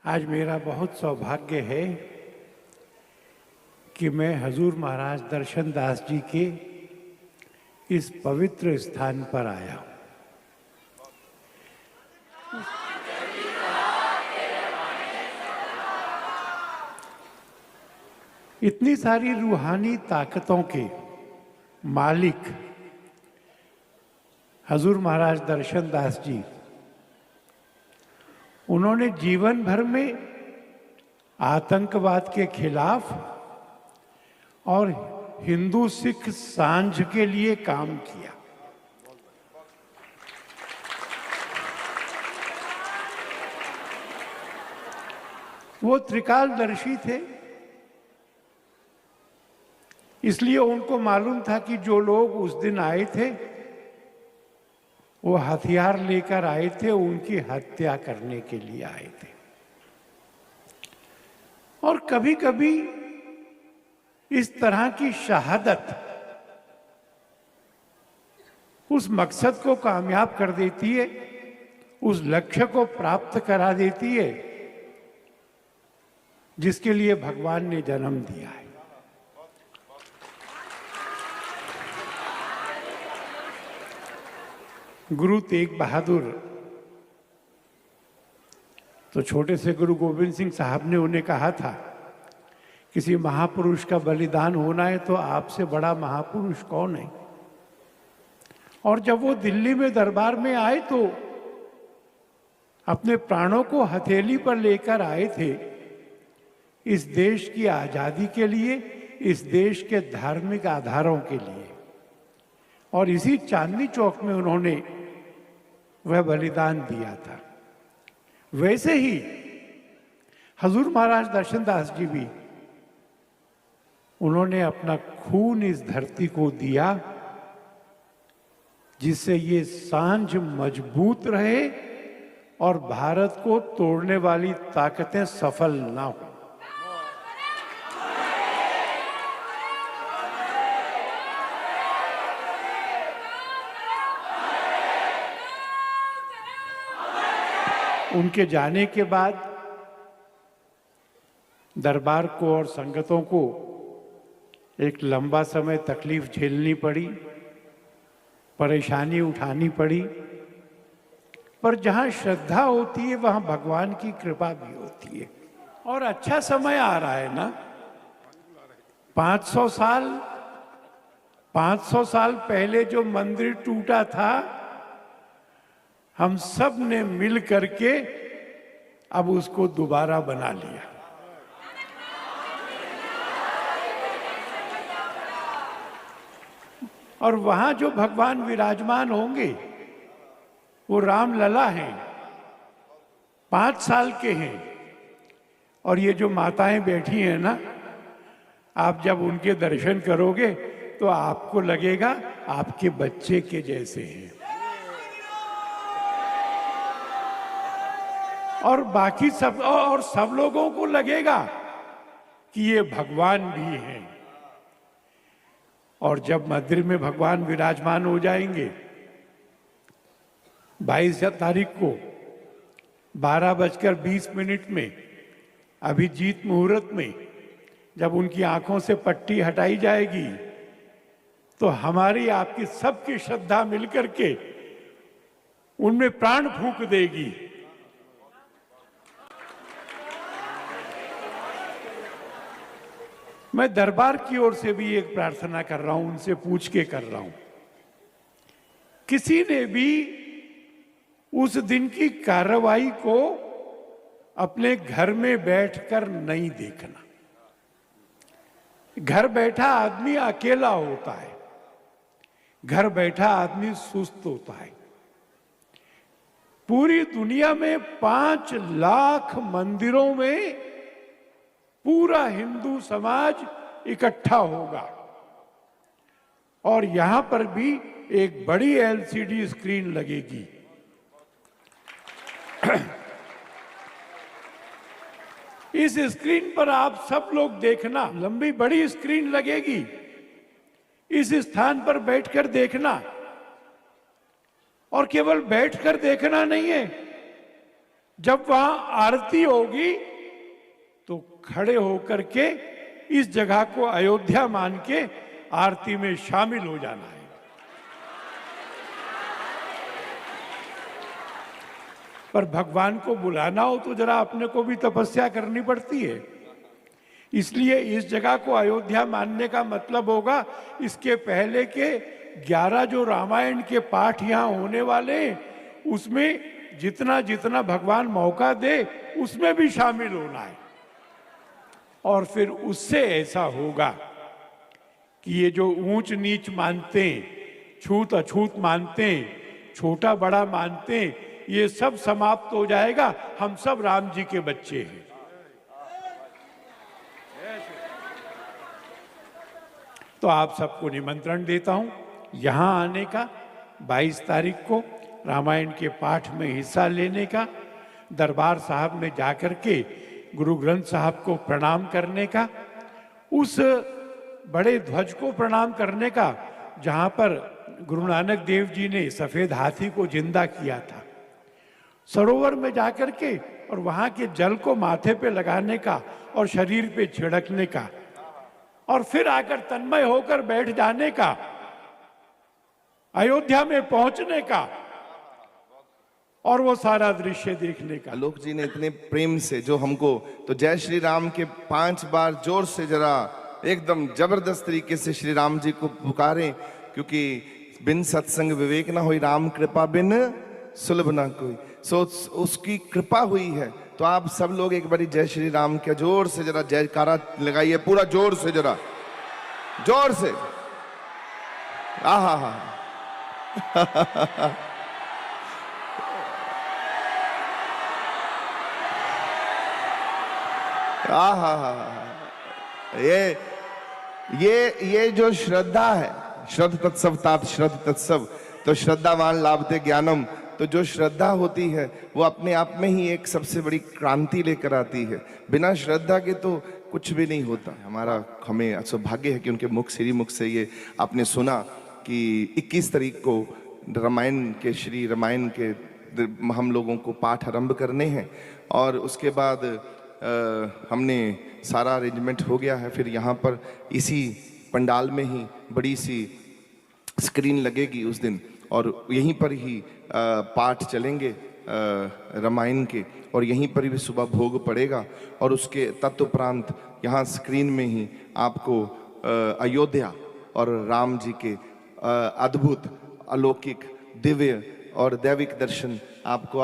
आज मेरा बहुत सौभाग्य है कि मैं हजूर महाराज दर्शन दास जी के इस पवित्र स्थान पर आया हूं। इतनी सारी रूहानी ताकतों के मालिक हजूर महाराज दर्शन दास जी, उन्होंने जीवन भर में आतंकवाद के खिलाफ और हिंदू सिख सांझ के लिए काम किया। वो त्रिकालदर्शी थे, इसलिए उनको मालूम था कि जो लोग उस दिन आए थे वो हथियार लेकर आए थे, उनकी हत्या करने के लिए आए थे। और कभी कभी इस तरह की शहादत उस मकसद को कामयाब कर देती है, उस लक्ष्य को प्राप्त करा देती है जिसके लिए भगवान ने जन्म दिया है। गुरु तेग बहादुर तो छोटे से गुरु गोविंद सिंह साहब ने उन्हें कहा था, किसी महापुरुष का बलिदान होना है तो आपसे बड़ा महापुरुष कौन है। और जब वो दिल्ली में दरबार में आए तो अपने प्राणों को हथेली पर लेकर आए थे इस देश की आजादी के लिए, इस देश के धार्मिक आधारों के लिए। और इसी चांदनी चौक में उन्होंने वह बलिदान दिया था। वैसे ही हजूर महाराज दर्शन दास जी भी, उन्होंने अपना खून इस धरती को दिया जिससे ये सांझ मजबूत रहे और भारत को तोड़ने वाली ताकतें सफल ना हो। उनके जाने के बाद दरबार को और संगतों को एक लंबा समय तकलीफ झेलनी पड़ी, परेशानी उठानी पड़ी, पर जहाँ श्रद्धा होती है वहाँ भगवान की कृपा भी होती है। और अच्छा समय आ रहा है ना। 500 साल पहले जो मंदिर टूटा था, हम सब ने मिल करके अब उसको दोबारा बना लिया। और वहां जो भगवान विराजमान होंगे वो राम लला हैं, 5 साल के हैं। और ये जो माताएं बैठी हैं ना, आप जब उनके दर्शन करोगे तो आपको लगेगा आपके बच्चे के जैसे हैं। और बाकी सब लोगों को लगेगा कि ये भगवान भी हैं। और जब मंदिर में भगवान विराजमान हो जाएंगे 22 तारीख को 12:20 में अभिजीत मुहूर्त में जब उनकी आंखों से पट्टी हटाई जाएगी तो हमारी आपकी सबकी श्रद्धा मिलकर के उनमें प्राण फूंक देगी। मैं दरबार की ओर से भी एक प्रार्थना कर रहा हूं, उनसे पूछ के कर रहा हूं, किसी ने भी उस दिन की कार्रवाई को अपने घर में बैठकर नहीं देखना। घर बैठा आदमी अकेला होता है, घर बैठा आदमी सुस्त होता है। पूरी दुनिया में 5 लाख मंदिरों में पूरा हिंदू समाज इकट्ठा होगा और यहां पर भी एक बड़ी एलसीडी स्क्रीन लगेगी। इस स्क्रीन पर आप सब लोग देखना, लंबी बड़ी स्क्रीन लगेगी, इस स्थान पर बैठकर देखना। और केवल बैठकर देखना नहीं है, जब वहां आरती होगी तो खड़े होकर के इस जगह को अयोध्या मान के आरती में शामिल हो जाना है। पर भगवान को बुलाना हो तो जरा अपने को भी तपस्या करनी पड़ती है। इसलिए इस जगह को अयोध्या मानने का मतलब होगा इसके पहले के 11 जो रामायण के पाठ यहाँ होने वाले हैं उसमें जितना जितना भगवान मौका दे उसमें भी शामिल होना है। और फिर उससे ऐसा होगा कि ये जो ऊंच नीच मानते हैं, छूत अछूत मानते हैं, छोटा बड़ा मानते हैं, ये सब समाप्त हो जाएगा। हम सब राम जी के बच्चे हैं। तो आप सबको निमंत्रण देता हूं यहां आने का, 22 तारीख को रामायण के पाठ में हिस्सा लेने का, दरबार साहब में जाकर के गुरु ग्रंथ साहब को प्रणाम करने का, उस बड़े ध्वज को प्रणाम करने का जहां पर गुरु नानक देव जी ने सफेद हाथी को जिंदा किया था, सरोवर में जाकर के और वहां के जल को माथे पे लगाने का और शरीर पे छिड़कने का, और फिर आकर तन्मय होकर बैठ जाने का, अयोध्या में पहुंचने का और वो सारा दृश्य देखने का। आलोक जी ने इतने प्रेम से जो हमको, तो जय श्री राम के 5 बार जोर से जरा एकदम जबरदस्त तरीके से श्री राम जी को पुकारें, क्योंकि बिन सत्संग विवेक ना होई, राम कृपा बिन सुलभ ना कोई। सो उसकी कृपा हुई है। तो आप सब लोग एक बारी जय श्री राम के जोर से जरा जयकारा लगाइए, पूरा जोर से, जरा जोर से। आहा हा ये जो श्रद्धा है, श्रद्ध तत्सव तात श्रद्ध तत्सव, तो श्रद्धावान लाभते ज्ञानम। तो जो श्रद्धा होती है वो अपने आप में ही एक सबसे बड़ी क्रांति लेकर आती है। बिना श्रद्धा के तो कुछ भी नहीं होता। हमें सौभाग्य है कि उनके मुख, श्री मुख से ये आपने सुना कि 21 तारीख को रामायण के, श्री रामायण के हम लोगों को पाठ आरंभ करने हैं, और उसके बाद हमने सारा अरेंजमेंट हो गया है। फिर यहाँ पर इसी पंडाल में ही बड़ी सी स्क्रीन लगेगी उस दिन, और यहीं पर ही पाठ चलेंगे रामायण के, और यहीं पर भी सुबह भोग पड़ेगा। और उसके तत्उपरांत यहाँ स्क्रीन में ही आपको अयोध्या और राम जी के अद्भुत, अलौकिक, दिव्य और दैविक दर्शन आपको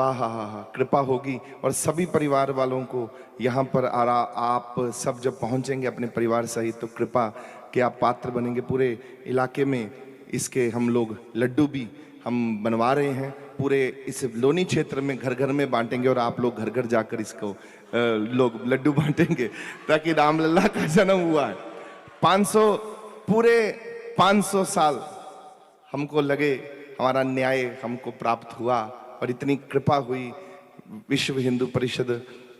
कृपा होगी। और सभी परिवार वालों को यहाँ पर आप सब जब पहुँचेंगे अपने परिवार सहित, तो कृपा के आप पात्र बनेंगे। पूरे इलाके में इसके हम लोग लड्डू भी हम बनवा रहे हैं, पूरे इस लोनी क्षेत्र में घर घर में बांटेंगे, और आप लोग घर घर जाकर इसको लोग लड्डू बांटेंगे, ताकि रामलला का जन्म हुआ है। 500 पूरे 500 साल हमको लगे, हमारा न्याय हमको प्राप्त हुआ, और इतनी कृपा हुई। विश्व हिंदू परिषद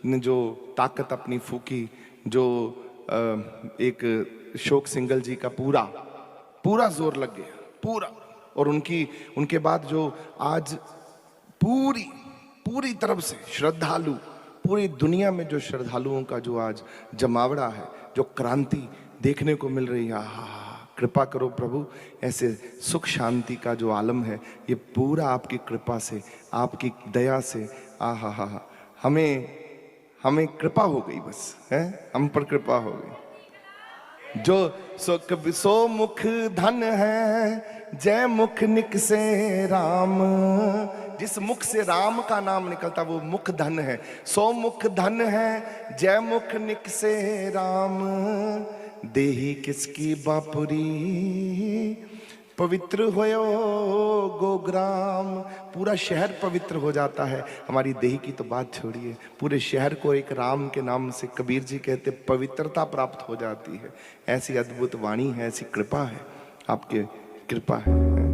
ने जो ताकत अपनी फूकी, जो एक शोक सिंगल जी का पूरा जोर लग गया, पूरा। और उनके बाद जो आज पूरी तरफ से श्रद्धालु, पूरी दुनिया में जो श्रद्धालुओं का जो आज जमावड़ा है, जो क्रांति देखने को मिल रही है, कृपा करो प्रभु। ऐसे सुख शांति का जो आलम है, ये पूरा आपकी कृपा से, आपकी दया से, हमें कृपा हो गई, बस है, हम पर कृपा हो गई। जो सो मुख धन है, जय मुख निक से राम। जिस मुख से राम का नाम निकलता वो मुख धन है। सो मुख धन है, जय मुख निक से राम। देही किसकी बापुरी, पवित्र होयो गोग्राम। पूरा शहर पवित्र हो जाता है। हमारी देही की तो बात छोड़िए, पूरे शहर को एक राम के नाम से, कबीर जी कहते, पवित्रता प्राप्त हो जाती है। ऐसी अद्भुत वाणी है, ऐसी कृपा है, आपके कृपा है।